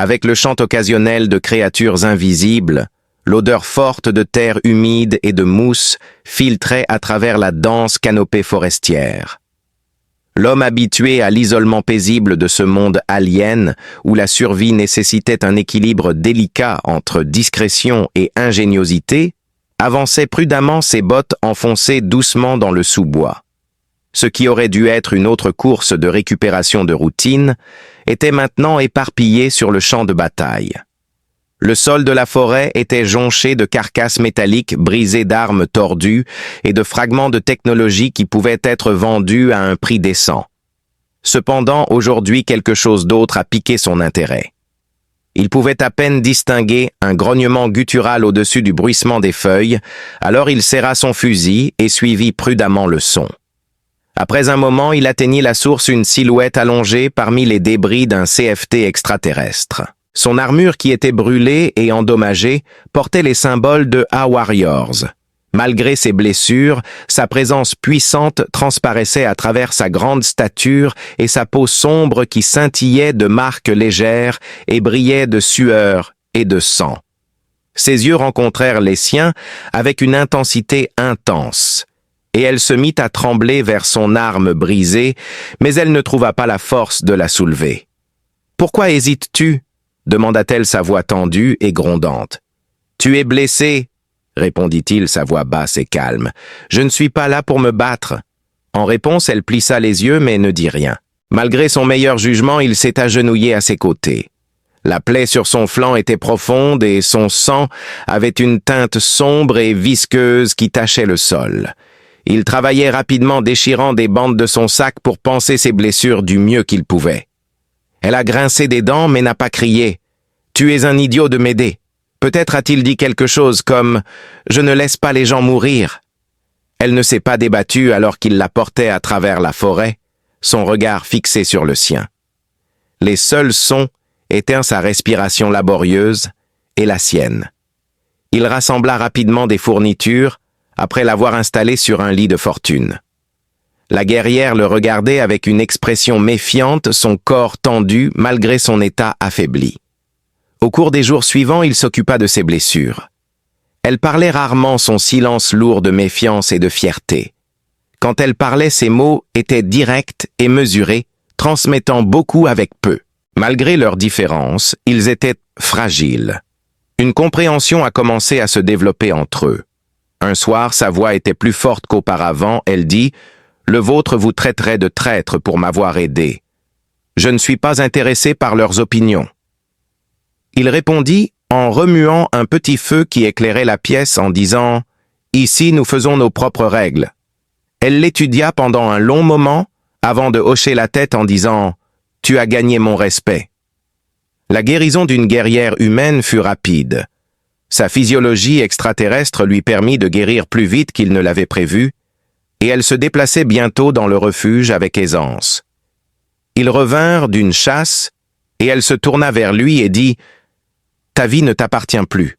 Avec le chant occasionnel de créatures invisibles, l'odeur forte de terre humide et de mousse filtrait à travers la dense canopée forestière. L'homme habitué à l'isolement paisible de ce monde alien, où la survie nécessitait un équilibre délicat entre discrétion et ingéniosité, avançait prudemment ses bottes enfoncées doucement dans le sous-bois. Ce qui aurait dû être une autre course de récupération de routine était maintenant éparpillé sur le champ de bataille. Le sol de la forêt était jonché de carcasses métalliques brisées d'armes tordues et de fragments de technologie qui pouvaient être vendus à un prix décent. Cependant, aujourd'hui, quelque chose d'autre a piqué son intérêt. Il pouvait à peine distinguer un grognement guttural au-dessus du bruissement des feuilles, alors il serra son fusil et suivit prudemment le son. Après un moment, il atteignit la source, une silhouette allongée parmi les débris d'un CFT extraterrestre. Son armure, qui était brûlée et endommagée, portait les symboles de A-Warriors. Malgré ses blessures, sa présence puissante transparaissait à travers sa grande stature et sa peau sombre qui scintillait de marques légères et brillait de sueur et de sang. Ses yeux rencontrèrent les siens avec une intensité intense, et elle se mit à trembler vers son arme brisée, mais elle ne trouva pas la force de la soulever. « Pourquoi hésites-tu » demanda-t-elle sa voix tendue et grondante. « Tu es blessé » répondit-il, sa voix basse et calme. « Je ne suis pas là pour me battre. » En réponse, elle plissa les yeux mais ne dit rien. Malgré son meilleur jugement, il s'est agenouillé à ses côtés. La plaie sur son flanc était profonde et son sang avait une teinte sombre et visqueuse qui tachait le sol. Il travaillait rapidement, déchirant des bandes de son sac pour panser ses blessures du mieux qu'il pouvait. Elle a grincé des dents mais n'a pas crié. « Tu es un idiot de m'aider. » Peut-être a-t-il dit quelque chose comme « Je ne laisse pas les gens mourir ». Elle ne s'est pas débattue alors qu'il la portait à travers la forêt, son regard fixé sur le sien. Les seuls sons étaient sa respiration laborieuse et la sienne. Il rassembla rapidement des fournitures après l'avoir installée sur un lit de fortune. La guerrière le regardait avec une expression méfiante, son corps tendu malgré son état affaibli. Au cours des jours suivants, il s'occupa de ses blessures. Elle parlait rarement, son silence lourd de méfiance et de fierté. Quand elle parlait, ses mots étaient directs et mesurés, transmettant beaucoup avec peu. Malgré leurs différences, ils étaient fragiles. Une compréhension a commencé à se développer entre eux. Un soir, sa voix était plus forte qu'auparavant, elle dit « Le vôtre vous traiterait de traître pour m'avoir aidé. Je ne suis pas intéressé par leurs opinions. » Il répondit en remuant un petit feu qui éclairait la pièce en disant « Ici, nous faisons nos propres règles. » Elle l'étudia pendant un long moment avant de hocher la tête en disant « Tu as gagné mon respect. » La guérison d'une guerrière humaine fut rapide. Sa physiologie extraterrestre lui permit de guérir plus vite qu'il ne l'avait prévu, et elle se déplaçait bientôt dans le refuge avec aisance. Ils revinrent d'une chasse, et elle se tourna vers lui et dit « Ta vie ne t'appartient plus. »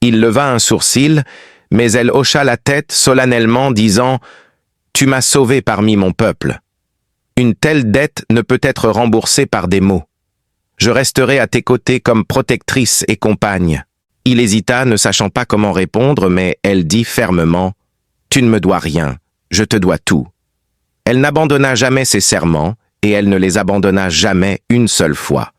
Il leva un sourcil, mais elle hocha la tête solennellement, disant « Tu m'as sauvé parmi mon peuple. Une telle dette ne peut être remboursée par des mots. Je resterai à tes côtés comme protectrice et compagne. » Il hésita, ne sachant pas comment répondre, mais elle dit fermement « Tu ne me dois rien, je te dois tout. » Elle n'abandonna jamais ses serments, et elle ne les abandonna jamais une seule fois.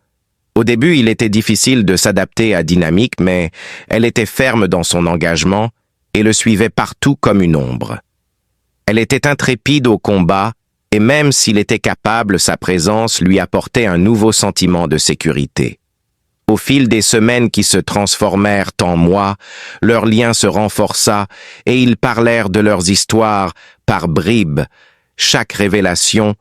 Au début, il était difficile de s'adapter à Dynamique, mais elle était ferme dans son engagement et le suivait partout comme une ombre. Elle était intrépide au combat, et même s'il était capable, sa présence lui apportait un nouveau sentiment de sécurité. Au fil des semaines qui se transformèrent en mois, leur lien se renforça et ils parlèrent de leurs histoires par bribes, chaque révélation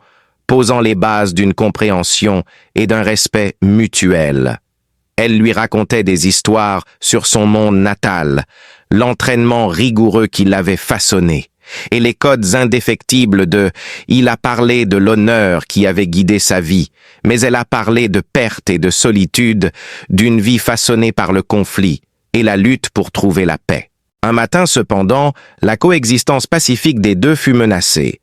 posant les bases d'une compréhension et d'un respect mutuel. Elle lui racontait des histoires sur son monde natal, l'entraînement rigoureux qui l'avait façonné, et les codes indéfectibles de « il a parlé de l'honneur qui avait guidé sa vie, mais elle a parlé de perte et de solitude, d'une vie façonnée par le conflit et la lutte pour trouver la paix. » Un matin, cependant, la coexistence pacifique des deux fut menacée.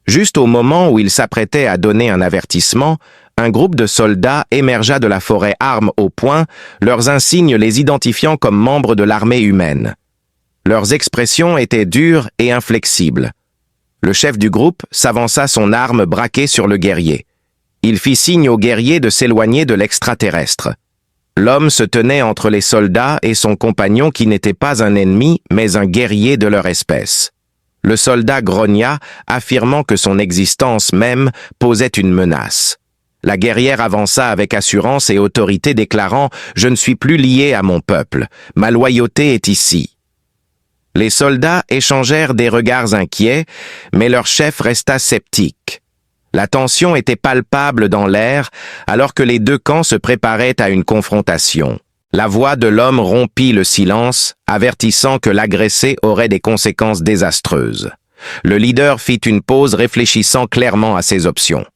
Juste au moment où il s'apprêtait à donner un avertissement, Un groupe de soldats émergea de la forêt armes au poing, leurs insignes les identifiant comme membres de l'armée humaine. Leurs expressions étaient dures et inflexibles. Le chef du groupe s'avança son arme braquée sur le guerrier. Il fit signe au guerrier de s'éloigner de l'extraterrestre. L'homme se tenait entre les soldats et son compagnon qui n'était pas un ennemi, mais un guerrier de leur espèce. Le soldat grogna, affirmant que son existence même posait une menace. La guerrière avança avec assurance et autorité déclarant « Je ne suis plus lié à mon peuple. Ma loyauté est ici. » Les soldats échangèrent des regards inquiets, mais leur chef resta sceptique. La tension était palpable dans l'air alors que les deux camps se préparaient à une confrontation. La voix de l'homme rompit le silence, avertissant que l'agressé aurait des conséquences désastreuses. Le leader fit une pause réfléchissant clairement à ses options.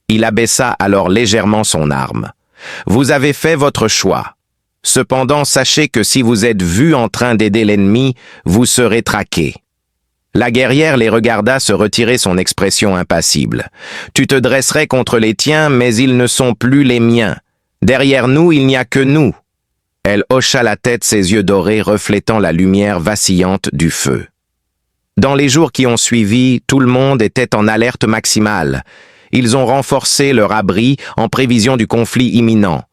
Il abaissa alors légèrement son arme. « Vous avez fait votre choix. Cependant, sachez que si vous êtes vu en train d'aider l'ennemi, vous serez traqué. » La guerrière les regarda se retirer son expression impassible. « Tu te dresserais contre les tiens, mais ils ne sont plus les miens. Derrière nous, il n'y a que nous. » Elle hocha la tête, ses yeux dorés reflétant la lumière vacillante du feu. Dans les jours qui ont suivi, tout le monde était en alerte maximale. Ils ont renforcé leur abri en prévision du conflit imminent.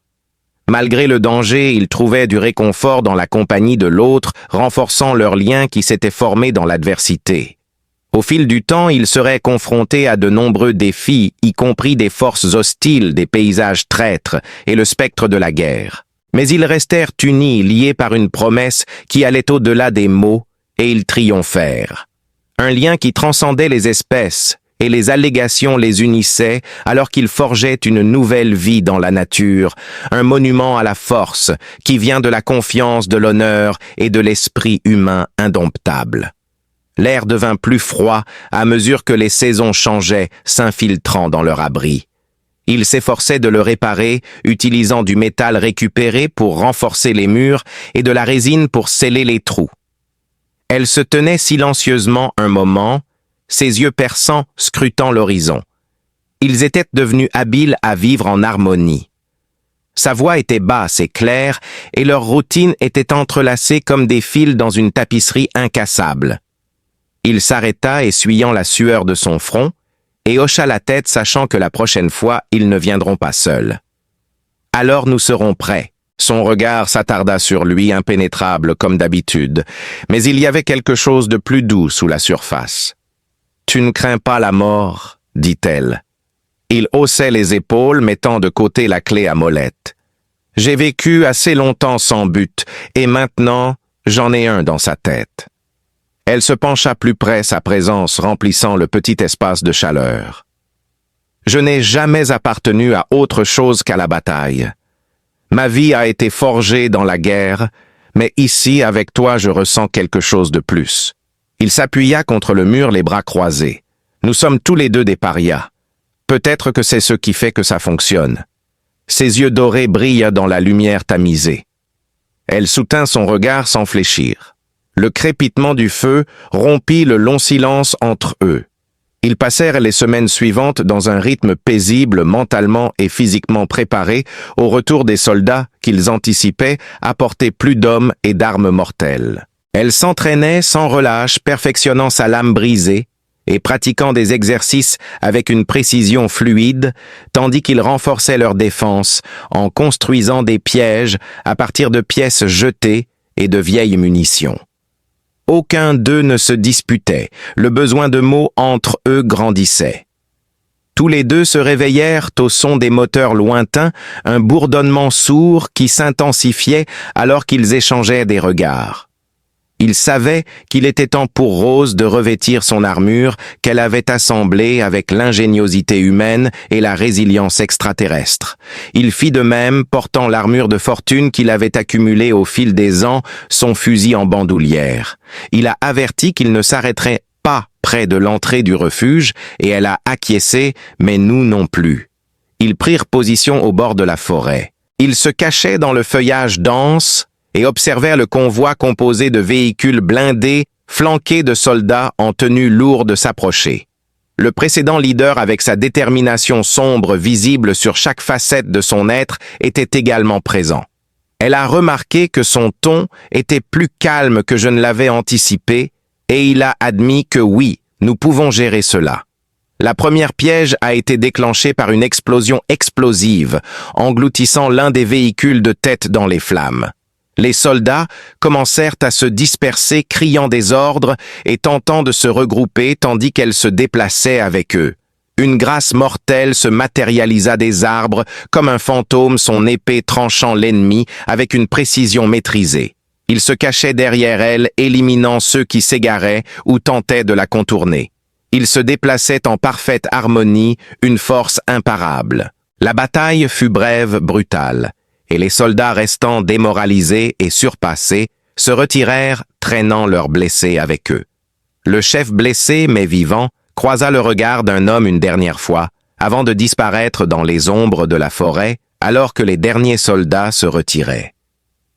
Malgré le danger, ils trouvaient du réconfort dans la compagnie de l'autre, renforçant leurs liens qui s'étaient formés dans l'adversité. Au fil du temps, ils seraient confrontés à de nombreux défis, y compris des forces hostiles, des paysages traîtres et le spectre de la guerre. Mais ils restèrent unis, liés par une promesse qui allait au-delà des mots, et ils triomphèrent. Un lien qui transcendait les espèces, et les allégations les unissaient alors qu'ils forgeaient une nouvelle vie dans la nature, un monument à la force qui vient de la confiance, de l'honneur et de l'esprit humain indomptable. L'air devint plus froid à mesure que les saisons changeaient, s'infiltrant dans leur abri. Ils s'efforçaient de le réparer, utilisant du métal récupéré pour renforcer les murs et de la résine pour sceller les trous. Elle se tenait silencieusement un moment, ses yeux perçants scrutant l'horizon. Ils étaient devenus habiles à vivre en harmonie. Sa voix était basse et claire, et leur routine était entrelacée comme des fils dans une tapisserie incassable. Il s'arrêta, essuyant la sueur de son front, et hocha la tête, sachant que la prochaine fois, ils ne viendront pas seuls. « Alors nous serons prêts. » Son regard s'attarda sur lui, impénétrable comme d'habitude, mais il y avait quelque chose de plus doux sous la surface. « Tu ne crains pas la mort, » dit-elle. Il haussait les épaules, mettant de côté la clé à molette. « J'ai vécu assez longtemps sans but, et maintenant, j'en ai un dans sa tête. » Elle se pencha plus près, sa présence remplissant le petit espace de chaleur. « Je n'ai jamais appartenu à autre chose qu'à la bataille. Ma vie a été forgée dans la guerre, mais ici, avec toi, je ressens quelque chose de plus. » Il s'appuya contre le mur, les bras croisés. « Nous sommes tous les deux des parias. Peut-être que c'est ce qui fait que ça fonctionne. » Ses yeux dorés brillent dans la lumière tamisée. Elle soutint son regard sans fléchir. Le crépitement du feu rompit le long silence entre eux. Ils passèrent les semaines suivantes dans un rythme paisible, mentalement et physiquement préparés au retour des soldats qu'ils anticipaient apporter plus d'hommes et d'armes mortelles. Elle s'entraînait sans relâche, perfectionnant sa lame brisée et pratiquant des exercices avec une précision fluide, tandis qu'ils renforçaient leur défense en construisant des pièges à partir de pièces jetées et de vieilles munitions. Aucun d'eux ne se disputait, le besoin de mots entre eux grandissait. Tous les deux se réveillèrent au son des moteurs lointains, un bourdonnement sourd qui s'intensifiait alors qu'ils échangeaient des regards. Ils savaient qu'il était temps pour Rose de revêtir son armure qu'elle avait assemblée avec l'ingéniosité humaine et la résilience extraterrestre. Il fit de même, portant l'armure de fortune qu'il avait accumulée au fil des ans, son fusil en bandoulière. Il a averti qu'il ne s'arrêterait pas près de l'entrée du refuge et elle a acquiescé, mais nous non plus. Ils prirent position au bord de la forêt. Ils se cachaient dans le feuillage dense et observèrent le convoi composé de véhicules blindés, flanqués de soldats en tenue lourde s'approcher. Le précédent leader, avec sa détermination sombre visible sur chaque facette de son être, était également présent. Elle a remarqué que son ton était plus calme que je ne l'avais anticipé, et il a admis que oui, nous pouvons gérer cela. La première piège a été déclenchée par une explosion explosive, engloutissant l'un des véhicules de tête dans les flammes. Les soldats commencèrent à se disperser, criant des ordres et tentant de se regrouper tandis qu'elle se déplaçait avec eux. Une grâce mortelle se matérialisa des arbres, comme un fantôme, son épée tranchant l'ennemi avec une précision maîtrisée. Il se cachait derrière elle, éliminant ceux qui s'égaraient ou tentaient de la contourner. Il se déplaçait en parfaite harmonie, une force imparable. La bataille fut brève, brutale, et les soldats restant démoralisés et surpassés se retirèrent, traînant leurs blessés avec eux. Le chef blessé, mais vivant, croisa le regard d'un homme une dernière fois, avant de disparaître dans les ombres de la forêt, alors que les derniers soldats se retiraient.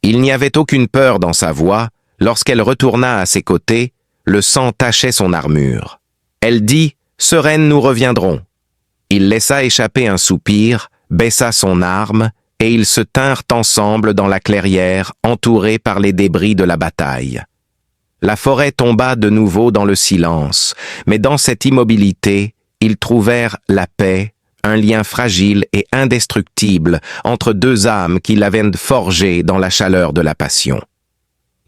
Il n'y avait aucune peur dans sa voix, lorsqu'elle retourna à ses côtés, le sang tachait son armure. Elle dit « Sereine, nous reviendrons ». Il laissa échapper un soupir, baissa son arme, et ils se tinrent ensemble dans la clairière, entourés par les débris de la bataille. La forêt tomba de nouveau dans le silence, mais dans cette immobilité, ils trouvèrent la paix, un lien fragile et indestructible entre deux âmes qui l'avaient forgé dans la chaleur de la passion.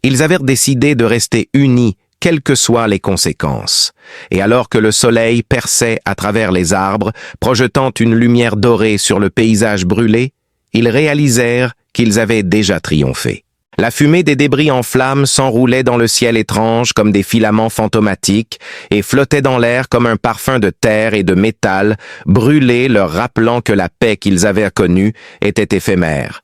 Ils avaient décidé de rester unis, quelles que soient les conséquences, et alors que le soleil perçait à travers les arbres, projetant une lumière dorée sur le paysage brûlé, ils réalisèrent qu'ils avaient déjà triomphé. La fumée des débris en flammes s'enroulait dans le ciel étrange comme des filaments fantomatiques et flottait dans l'air comme un parfum de terre et de métal, brûlé leur rappelant que la paix qu'ils avaient connue était éphémère.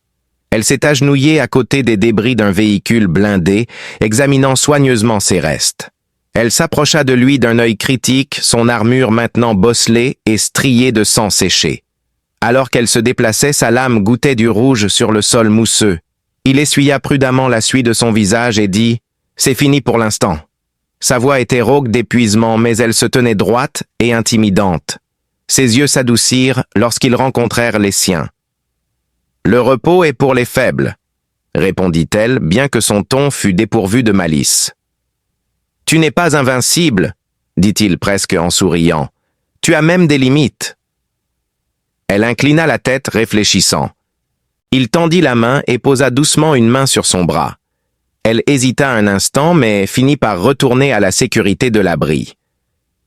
Elle s'est agenouillée à côté des débris d'un véhicule blindé, examinant soigneusement ses restes. Elle s'approcha de lui d'un œil critique, son armure maintenant bosselée et striée de sang séché. Alors qu'elle se déplaçait, sa lame gouttait du rouge sur le sol mousseux. Il essuya prudemment la suie de son visage et dit « C'est fini pour l'instant ». Sa voix était rauque d'épuisement, mais elle se tenait droite et intimidante. Ses yeux s'adoucirent lorsqu'ils rencontrèrent les siens. « Le repos est pour les faibles », répondit-elle, bien que son ton fût dépourvu de malice. « Tu n'es pas invincible », dit-il presque en souriant. « Tu as même des limites. » Elle inclina la tête, réfléchissant. Il tendit la main et posa doucement une main sur son bras. Elle hésita un instant, mais finit par retourner à la sécurité de l'abri.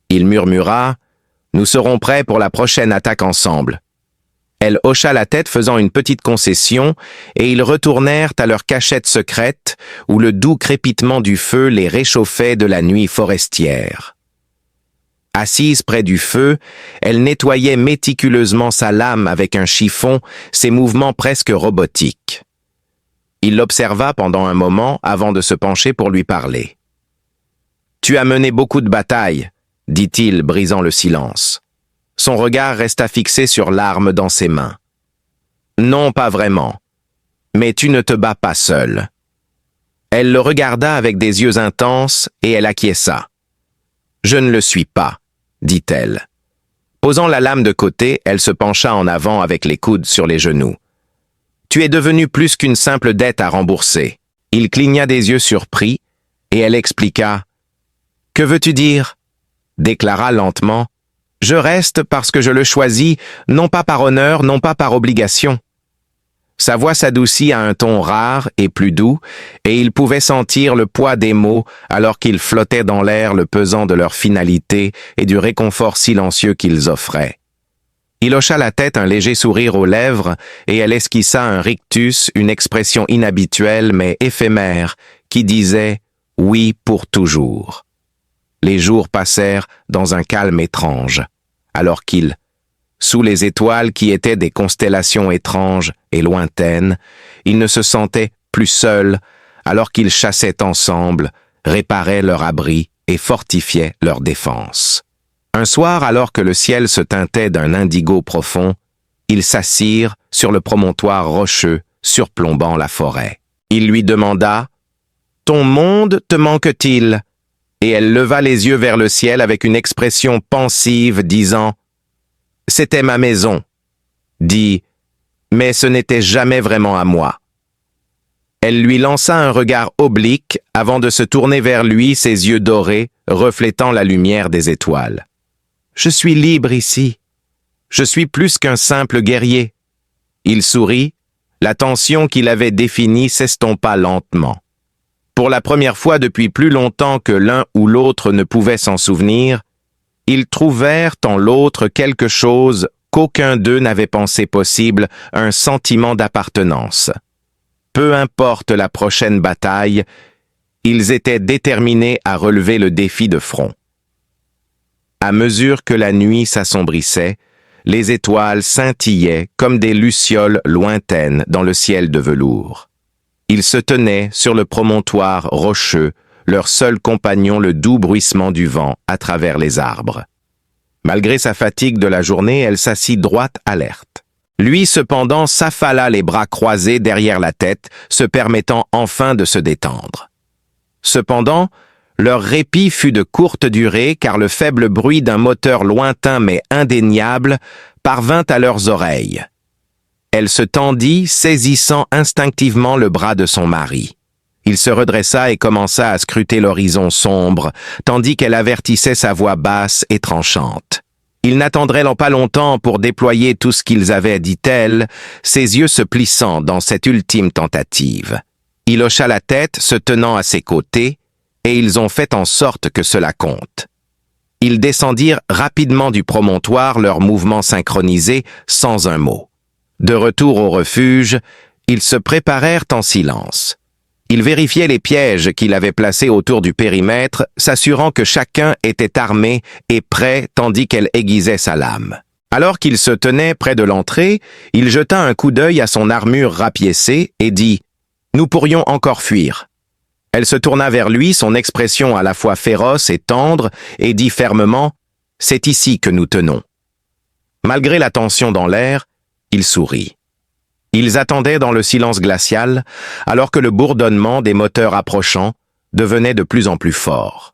Il murmura « Nous serons prêts pour la prochaine attaque ensemble ». Elle hocha la tête faisant une petite concession, et ils retournèrent à leur cachette secrète, où le doux crépitement du feu les réchauffait de la nuit forestière. Assise près du feu, elle nettoyait méticuleusement sa lame avec un chiffon, ses mouvements presque robotiques. Il l'observa pendant un moment avant de se pencher pour lui parler. « Tu as mené beaucoup de batailles, » dit-il, brisant le silence. Son regard resta fixé sur l'arme dans ses mains. « Non, pas vraiment. Mais tu ne te bats pas seul. » Elle le regarda avec des yeux intenses et elle acquiesça. « Je ne le suis pas. » dit-elle. Posant la lame de côté, elle se pencha en avant avec les coudes sur les genoux. « Tu es devenu plus qu'une simple dette à rembourser. » Il cligna des yeux surpris, et elle expliqua. « Que veux-tu dire ?» déclara lentement. « Je reste parce que je le choisis, non pas par honneur, non pas par obligation. » Sa voix s'adoucit à un ton rare et plus doux, et il pouvait sentir le poids des mots alors qu'ils flottaient dans l'air le pesant de leur finalité et du réconfort silencieux qu'ils offraient. Il hocha la tête, un léger sourire aux lèvres, et elle esquissa un rictus, une expression inhabituelle mais éphémère, qui disait « oui pour toujours ». Les jours passèrent dans un calme étrange, alors qu'ils, sous les étoiles qui étaient des constellations étranges et lointaines, ils ne se sentaient plus seuls alors qu'ils chassaient ensemble, réparaient leur abri et fortifiaient leur défense. Un soir, alors que le ciel se teintait d'un indigo profond, ils s'assirent sur le promontoire rocheux surplombant la forêt. Il lui demanda « Ton monde te manque-t-il » et elle leva les yeux vers le ciel avec une expression pensive, disant « C'était ma maison », dit « Mais ce n'était jamais vraiment à moi ». Elle lui lança un regard oblique avant de se tourner vers lui, ses yeux dorés, reflétant la lumière des étoiles. « Je suis libre ici. Je suis plus qu'un simple guerrier. » Il sourit, la tension qu'il avait définie s'estompa lentement. Pour la première fois depuis plus longtemps que l'un ou l'autre ne pouvait s'en souvenir, ils trouvèrent en l'autre quelque chose qu'aucun d'eux n'avait pensé possible, un sentiment d'appartenance. Peu importe la prochaine bataille, ils étaient déterminés à relever le défi de front. À mesure que la nuit s'assombrissait, les étoiles scintillaient comme des lucioles lointaines dans le ciel de velours. Ils se tenaient sur le promontoire rocheux, leur seul compagnon le doux bruissement du vent à travers les arbres. Malgré sa fatigue de la journée, elle s'assit droite, alerte. Lui, cependant, s'affala les bras croisés derrière la tête, se permettant enfin de se détendre. Cependant, leur répit fut de courte durée car le faible bruit d'un moteur lointain mais indéniable parvint à leurs oreilles. Elle se tendit, saisissant instinctivement le bras de son mari. Il se redressa et commença à scruter l'horizon sombre, tandis qu'elle avertissait sa voix basse et tranchante. Ils n'attendraient pas longtemps pour déployer tout ce qu'ils avaient, dit-elle, ses yeux se plissant dans cette ultime tentative. Il hocha la tête, se tenant à ses côtés, et ils ont fait en sorte que cela compte. Ils descendirent rapidement du promontoire, leurs mouvements synchronisés, sans un mot. De retour au refuge, ils se préparèrent en silence. Ils vérifiaient les pièges qu'il avait placés autour du périmètre, s'assurant que chacun était armé et prêt tandis qu'elle aiguisait sa lame. Alors qu'il se tenait près de l'entrée, il jeta un coup d'œil à son armure rapiécée et dit « Nous pourrions encore fuir ». Elle se tourna vers lui, son expression à la fois féroce et tendre, et dit fermement « C'est ici que nous tenons ». Malgré la tension dans l'air, il sourit. Ils attendaient dans le silence glacial, alors que le bourdonnement des moteurs approchants devenait de plus en plus fort.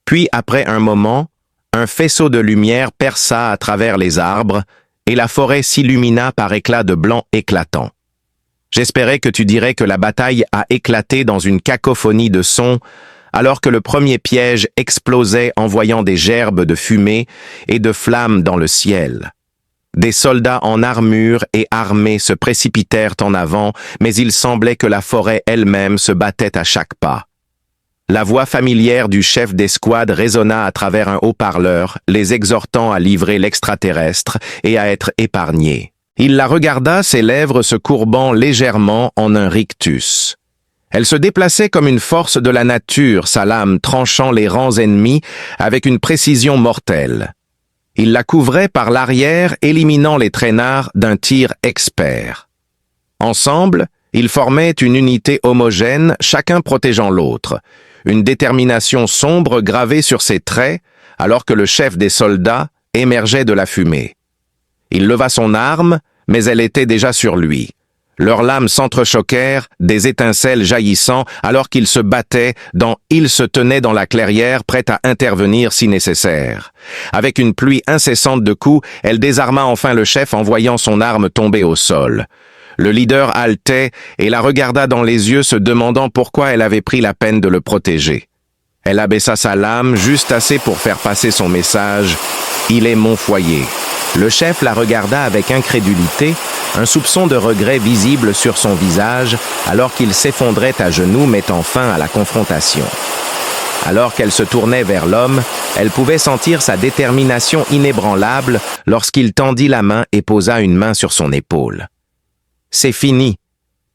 Puis, après un moment, un faisceau de lumière perça à travers les arbres, et la forêt s'illumina par éclats de blanc éclatants. J'espérais que tu dirais que la bataille a éclaté dans une cacophonie de sons, alors que le premier piège explosait envoyant des gerbes de fumée et de flammes dans le ciel. Des soldats en armure et armés se précipitèrent en avant, mais il semblait que la forêt elle-même se battait à chaque pas. La voix familière du chef d'escouade résonna à travers un haut-parleur, les exhortant à livrer l'extraterrestre et à être épargnés. Il la regarda, ses lèvres se courbant légèrement en un rictus. Elle se déplaçait comme une force de la nature, sa lame tranchant les rangs ennemis avec une précision mortelle. Il la couvrait par l'arrière, éliminant les traînards d'un tir expert. Ensemble, ils formaient une unité homogène, chacun protégeant l'autre, une détermination sombre gravée sur ses traits, alors que le chef des soldats émergeait de la fumée. Il leva son arme, mais elle était déjà sur lui. Leurs lames s'entrechoquèrent, des étincelles jaillissant, alors qu'ils se battaient, ils se tenaient dans la clairière, prêts à intervenir si nécessaire. Avec une pluie incessante de coups, elle désarma enfin le chef en voyant son arme tomber au sol. Le leader haletait et la regarda dans les yeux, se demandant pourquoi elle avait pris la peine de le protéger. Elle abaissa sa lame, juste assez pour faire passer son message « Il est mon foyer ». Le chef la regarda avec incrédulité, un soupçon de regret visible sur son visage, alors qu'il s'effondrait à genoux, mettant fin à la confrontation. Alors qu'elle se tournait vers l'homme, elle pouvait sentir sa détermination inébranlable lorsqu'il tendit la main et posa une main sur son épaule. « C'est fini »,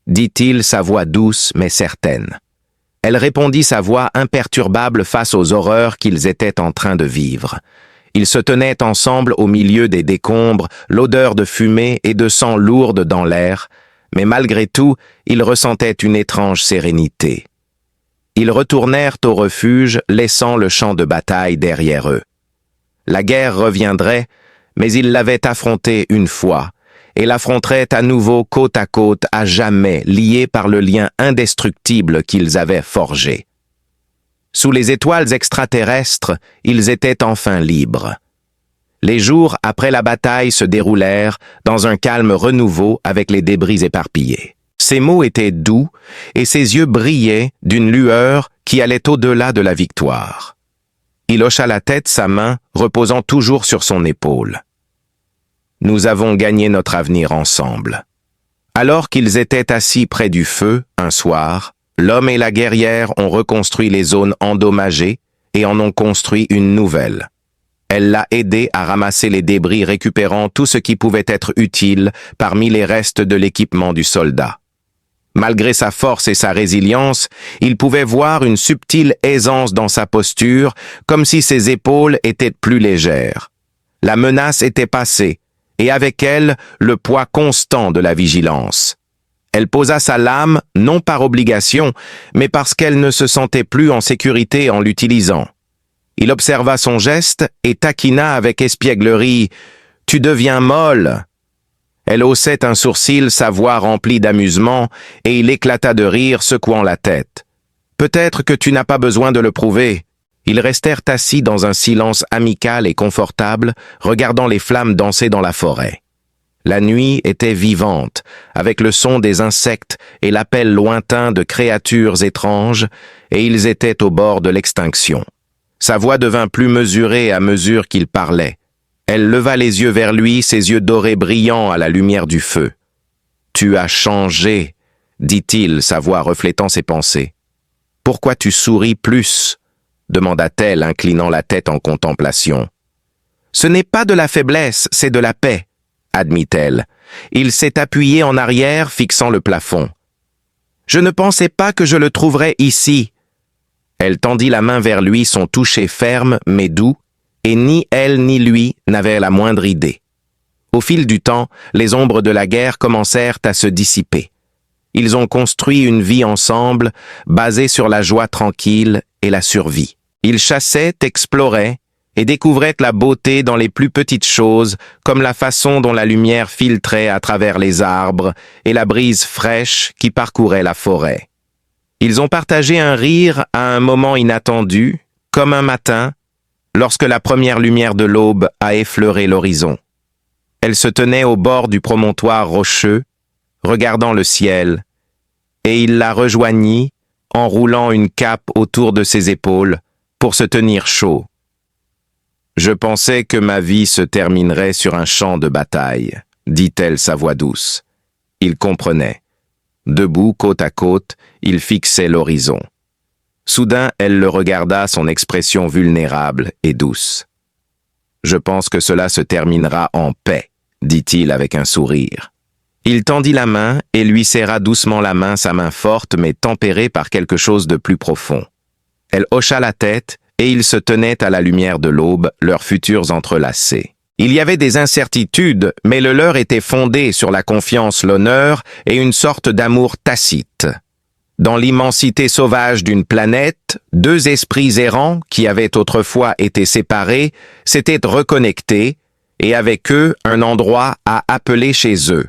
dit-il, sa voix douce mais certaine. Elle répondit, sa voix imperturbable face aux horreurs qu'ils étaient en train de vivre. Ils se tenaient ensemble au milieu des décombres, l'odeur de fumée et de sang lourde dans l'air, mais malgré tout, ils ressentaient une étrange sérénité. Ils retournèrent au refuge, laissant le champ de bataille derrière eux. La guerre reviendrait, mais ils l'avaient affrontée une fois, et l'affronteraient à nouveau côte à côte, à jamais, liés par le lien indestructible qu'ils avaient forgé. Sous les étoiles extraterrestres, ils étaient enfin libres. Les jours après la bataille se déroulèrent dans un calme renouveau avec les débris éparpillés. Ses mots étaient doux et ses yeux brillaient d'une lueur qui allait au-delà de la victoire. Il hocha la tête, sa main reposant toujours sur son épaule. Nous avons gagné notre avenir ensemble. Alors qu'ils étaient assis près du feu, un soir, l'homme et la guerrière ont reconstruit les zones endommagées et en ont construit une nouvelle. Elle l'a aidé à ramasser les débris, récupérant tout ce qui pouvait être utile parmi les restes de l'équipement du soldat. Malgré sa force et sa résilience, il pouvait voir une subtile aisance dans sa posture, comme si ses épaules étaient plus légères. La menace était passée, et avec elle, le poids constant de la vigilance. Elle posa sa lame, non par obligation, mais parce qu'elle ne se sentait plus en sécurité en l'utilisant. Il observa son geste et taquina avec espièglerie « Tu deviens molle !» Elle haussait un sourcil, sa voix remplie d'amusement, et il éclata de rire, secouant la tête. « Peut-être que tu n'as pas besoin de le prouver. » Ils restèrent assis dans un silence amical et confortable, regardant les flammes danser dans la forêt. La nuit était vivante, avec le son des insectes et l'appel lointain de créatures étranges, et ils étaient au bord de l'extinction. Sa voix devint plus mesurée à mesure qu'il parlait. Elle leva les yeux vers lui, ses yeux dorés brillants à la lumière du feu. « Tu as changé, » dit-il, sa voix reflétant ses pensées. « Pourquoi tu souris plus ?» demanda-t-elle, inclinant la tête en contemplation. « Ce n'est pas de la faiblesse, c'est de la paix, » admit-elle. Il s'est appuyé en arrière, fixant le plafond. « Je ne pensais pas que je le trouverais ici. » Elle tendit la main vers lui, son toucher ferme mais doux, et ni elle ni lui n'avaient la moindre idée. Au fil du temps, les ombres de la guerre commencèrent à se dissiper. Ils ont construit une vie ensemble, basée sur la joie tranquille et la survie. Ils chassaient, exploraient et découvraient la beauté dans les plus petites choses, comme la façon dont la lumière filtrait à travers les arbres et la brise fraîche qui parcourait la forêt. Ils ont partagé un rire à un moment inattendu, comme un matin, lorsque la première lumière de l'aube a effleuré l'horizon. Elle se tenait au bord du promontoire rocheux, regardant le ciel, et il la rejoignit en roulant une cape autour de ses épaules pour se tenir chaud. Je pensais que ma vie se terminerait sur un champ de bataille, dit-elle sa voix douce. Il comprenait. Debout, côte à côte, il fixait l'horizon. Soudain, elle le regarda, son expression vulnérable et douce. « Je pense que cela se terminera en paix, » dit-il avec un sourire. Il tendit la main et lui serra doucement la main, sa main forte mais tempérée par quelque chose de plus profond. Elle hocha la tête et ils se tenaient à la lumière de l'aube, leurs futurs entrelacés. Il y avait des incertitudes, mais le leur était fondé sur la confiance, l'honneur et une sorte d'amour tacite. Dans l'immensité sauvage d'une planète, deux esprits errants, qui avaient autrefois été séparés, s'étaient reconnectés, et avec eux un endroit à appeler chez eux.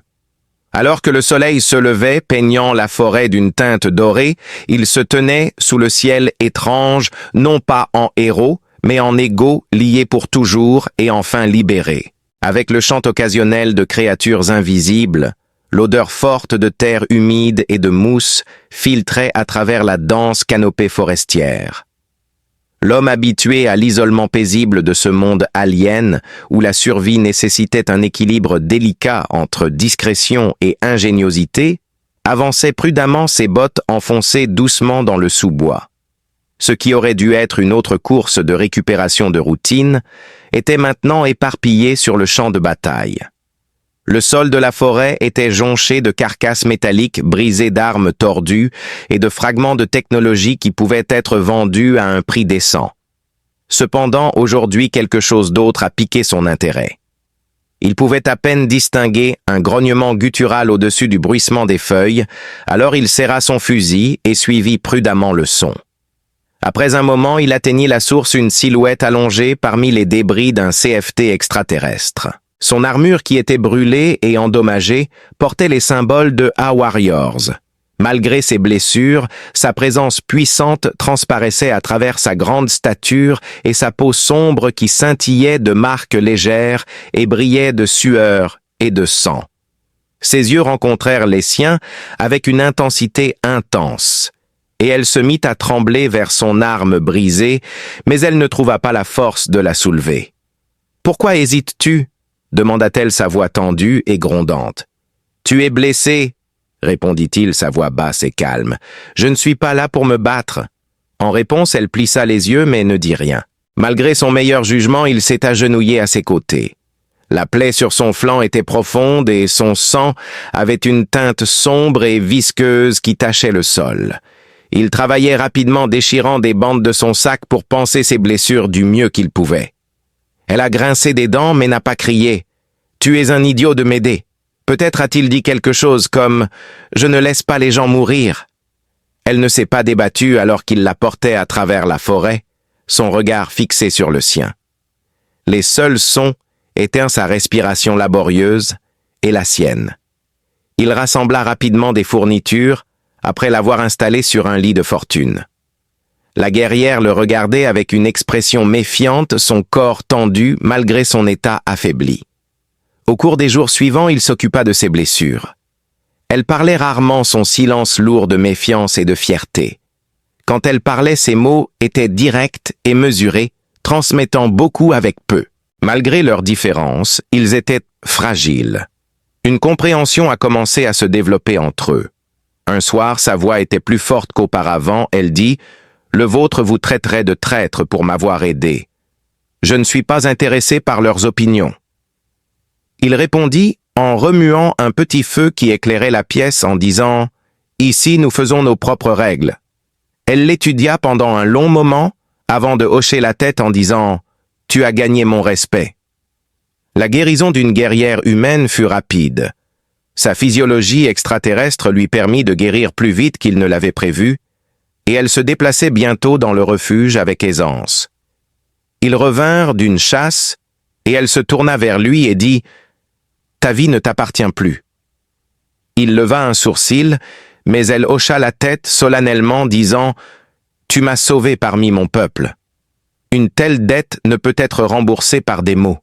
Alors que le soleil se levait, peignant la forêt d'une teinte dorée, ils se tenaient sous le ciel étrange, non pas en héros, mais en égaux, liés pour toujours et enfin libérés. Avec le chant occasionnel de créatures invisibles, l'odeur forte de terre humide et de mousse filtrait à travers la dense canopée forestière. L'homme habitué à l'isolement paisible de ce monde alien, où la survie nécessitait un équilibre délicat entre discrétion et ingéniosité, avançait prudemment, ses bottes enfoncées doucement dans le sous-bois. Ce qui aurait dû être une autre course de récupération de routine était maintenant éparpillé sur le champ de bataille. Le sol de la forêt était jonché de carcasses métalliques brisées d'armes tordues et de fragments de technologie qui pouvaient être vendus à un prix décent. Cependant, aujourd'hui, quelque chose d'autre a piqué son intérêt. Il pouvait à peine distinguer un grognement guttural au-dessus du bruissement des feuilles, alors il serra son fusil et suivit prudemment le son. Après un moment, il atteignit la source, une silhouette allongée parmi les débris d'un CFT extraterrestre. Son armure qui était brûlée et endommagée portait les symboles de A-Warriors. Malgré ses blessures, sa présence puissante transparaissait à travers sa grande stature et sa peau sombre qui scintillait de marques légères et brillait de sueur et de sang. Ses yeux rencontrèrent les siens avec une intensité intense, et elle se mit à trembler vers son arme brisée, mais elle ne trouva pas la force de la soulever. « Pourquoi hésites-tu » demanda-t-elle sa voix tendue et grondante. « Tu es blessé » répondit-il, sa voix basse et calme. « Je ne suis pas là pour me battre. » En réponse, elle plissa les yeux mais ne dit rien. Malgré son meilleur jugement, il s'est agenouillé à ses côtés. La plaie sur son flanc était profonde et son sang avait une teinte sombre et visqueuse qui tachait le sol. Il travaillait rapidement, déchirant des bandes de son sac pour panser ses blessures du mieux qu'il pouvait. Elle a grincé des dents mais n'a pas crié. « Tu es un idiot de m'aider. » Peut-être a-t-il dit quelque chose comme « Je ne laisse pas les gens mourir ». Elle ne s'est pas débattue alors qu'il la portait à travers la forêt, son regard fixé sur le sien. Les seuls sons étaient sa respiration laborieuse et la sienne. Il rassembla rapidement des fournitures après l'avoir installé sur un lit de fortune. La guerrière le regardait avec une expression méfiante, son corps tendu malgré son état affaibli. Au cours des jours suivants, il s'occupa de ses blessures. Elle parlait rarement, son silence lourd de méfiance et de fierté. Quand elle parlait, ses mots étaient directs et mesurés, transmettant beaucoup avec peu. Malgré leurs différences, ils étaient fragiles. Une compréhension a commencé à se développer entre eux. Un soir, sa voix était plus forte qu'auparavant. Elle dit « Le vôtre vous traiterait de traître pour m'avoir aidé. Je ne suis pas intéressé par leurs opinions. » Il répondit en remuant un petit feu qui éclairait la pièce en disant « Ici, nous faisons nos propres règles. » Elle l'étudia pendant un long moment avant de hocher la tête en disant « Tu as gagné mon respect. » La guérison d'une guerrière humaine fut rapide. Sa physiologie extraterrestre lui permit de guérir plus vite qu'il ne l'avait prévu, et elle se déplaçait bientôt dans le refuge avec aisance. Ils revinrent d'une chasse, et elle se tourna vers lui et dit « Ta vie ne t'appartient plus. » Il leva un sourcil, mais elle hocha la tête solennellement, disant « Tu m'as sauvé parmi mon peuple. Une telle dette ne peut être remboursée par des mots.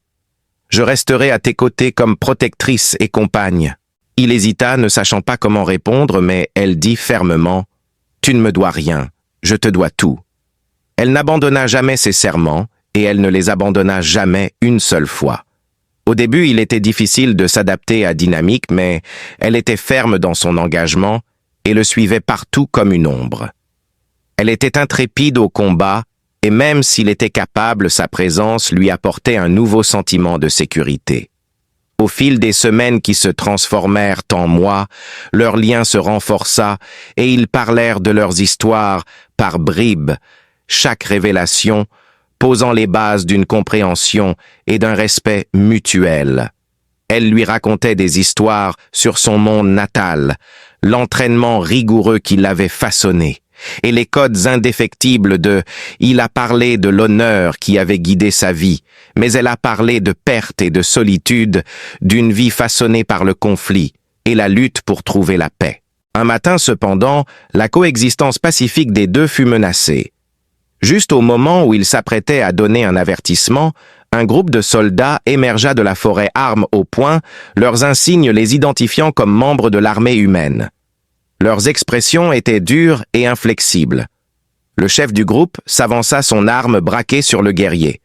Je resterai à tes côtés comme protectrice et compagne. » Il hésita, ne sachant pas comment répondre, mais elle dit fermement « Tu ne me dois rien, je te dois tout. » Elle n'abandonna jamais ses serments, et elle ne les abandonna jamais une seule fois. Au début, il était difficile de s'adapter à Dynamique, mais elle était ferme dans son engagement et le suivait partout comme une ombre. Elle était intrépide au combat, et même s'il était capable, sa présence lui apportait un nouveau sentiment de sécurité. Au fil des semaines qui se transformèrent en mois, leur lien se renforça et ils parlèrent de leurs histoires par bribes, chaque révélation posant les bases d'une compréhension et d'un respect mutuel. Elle lui racontait des histoires sur son monde natal, l'entraînement rigoureux qui l'avait façonné, et les codes indéfectibles de « il a parlé de l'honneur qui avait guidé sa vie, mais elle a parlé de perte et de solitude, d'une vie façonnée par le conflit et la lutte pour trouver la paix. » Un matin, cependant, la coexistence pacifique des deux fut menacée. Juste au moment où ils s'apprêtaient à donner un avertissement, un groupe de soldats émergea de la forêt armes au poing, leurs insignes les identifiant comme membres de l'armée humaine. Leurs expressions étaient dures et inflexibles. Le chef du groupe s'avança, son arme braquée sur le guerrier.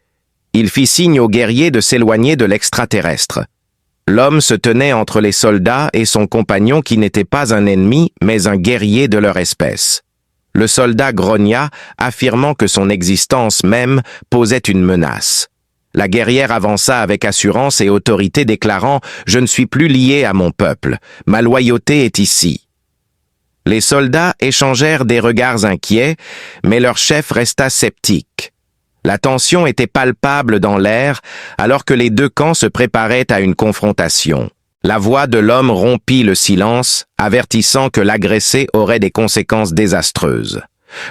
Il fit signe au guerrier de s'éloigner de l'extraterrestre. L'homme se tenait entre les soldats et son compagnon qui n'était pas un ennemi, mais un guerrier de leur espèce. Le soldat grogna, affirmant que son existence même posait une menace. La guerrière avança avec assurance et autorité, déclarant « Je ne suis plus lié à mon peuple. Ma loyauté est ici. » Les soldats échangèrent des regards inquiets, mais leur chef resta sceptique. La tension était palpable dans l'air, alors que les deux camps se préparaient à une confrontation. La voix de l'homme rompit le silence, avertissant que l'agressé aurait des conséquences désastreuses.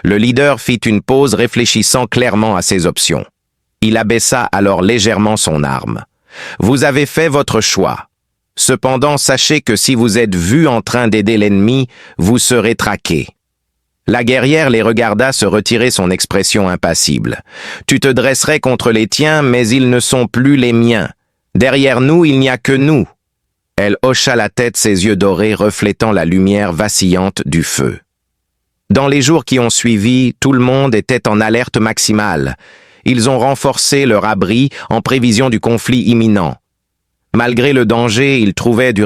Le leader fit une pause, réfléchissant clairement à ses options. Il abaissa alors légèrement son arme. « Vous avez fait votre choix. Cependant, sachez que si vous êtes vus en train d'aider l'ennemi, vous serez traqués. » La guerrière les regarda se retirer son expression impassible. « Tu te dresserais contre les tiens, mais ils ne sont plus les miens. Derrière nous, il n'y a que nous. » Elle hocha la tête, ses yeux dorés reflétant la lumière vacillante du feu. Dans les jours qui ont suivi, tout le monde était en alerte maximale. Ils ont renforcé leur abri en prévision du conflit imminent. Malgré le danger, ils trouvaient du